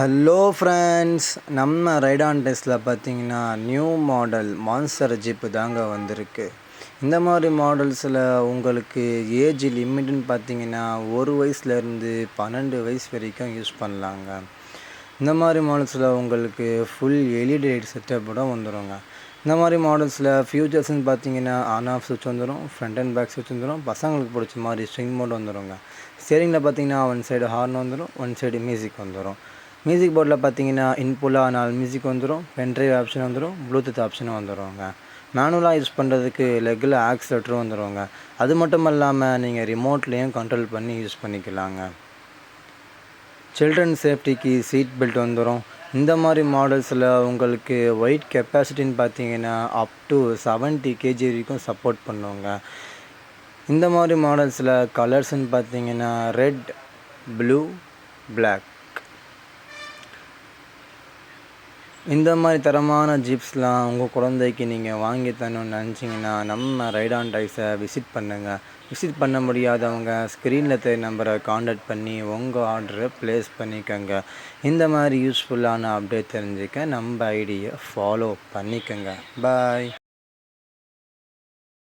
Hello friends, நம்ம ரைடான் டெஸ்ட்டில் பார்த்தீங்கன்னா நியூ மாடல் மான்ஸ்டர் ஜீப்பு தாங்க வந்திருக்கு. இந்த மாதிரி மாடல்ஸில் உங்களுக்கு ஏஜ் லிமிட்னு பார்த்தீங்கன்னா 1 வயசுலேருந்து 12 வயசு வரைக்கும் யூஸ் பண்ணலாங்க. இந்த மாதிரி மாடல்ஸில் உங்களுக்கு ஃபுல் எல்இடி லைட் செட்டப்போட வந்துடுங்க. இந்த மாதிரி மாடல்ஸில் ஃபியூச்சர்ஸ்ன்னு பார்த்தீங்கன்னா ஆன் ஆஃப் சுவிட்ச் வந்துடும், ஃப்ரண்ட் அண்ட் பேக் சுவிட்ச் வந்துடும், பசங்களுக்கு பிடிச்ச மாதிரி ஸ்விங் மோட் வந்துடுங்க. ஸ்டீரிங்கில் பார்த்தீங்கன்னா ஒன் சைடு ஹார்ன் வந்துடும், ஒன் சைடு மியூசிக் வந்துடும். மியூசிக் போர்டில் பார்த்தீங்கன்னா இன்புல்லாக 4 மியூசிக் வந்துடும், பென்ட்ரைவ் ஆப்ஷன் வந்துடும், ப்ளூடூத் ஆப்ஷனும் வந்துடுங்க. மேனுவலாக யூஸ் பண்ணுறதுக்கு லெக்கில் ஆக்சிலேட்டரும் வந்துடுங்க. அது மட்டும் இல்லாமல் நீங்கள் ரிமோட்லேயும் கண்ட்ரோல் பண்ணி யூஸ் பண்ணிக்கலாங்க. சில்ட்ரன் சேஃப்டிக்கு சீட் பெல்ட் வந்துடும். இந்த மாதிரி மாடல்ஸில் உங்களுக்கு வெயிட் கெப்பாசிட்டின்னு பார்த்தீங்கன்னா அப் டு 70 kg வரைக்கும் சப்போர்ட் பண்ணுவோங்க. இந்த மாதிரி மாடல்ஸில் கலர்ஸ்ன்னு பார்த்தீங்கன்னா ரெட், ப்ளூ, பிளாக். இந்த மாதிரி தரமான ஜீப்ஸ்லாம் உங்கள் குழந்தைக்கு நீங்கள் வாங்கி தரணும்னு நினச்சிங்கன்னா நம்ம ரைடான் டைஸை விசிட் பண்ணுங்கள். விசிட் பண்ண முடியாதவங்க ஸ்க்ரீனில் தெரிய நம்பரை காண்டாக்ட் பண்ணி உங்கள் ஆர்டரை ப்ளேஸ் பண்ணிக்கோங்க. இந்த மாதிரி யூஸ்ஃபுல்லான அப்டேட் தெரிஞ்சுக்க நம்ம ஐடியை ஃபாலோ பண்ணிக்கோங்க. பாய்.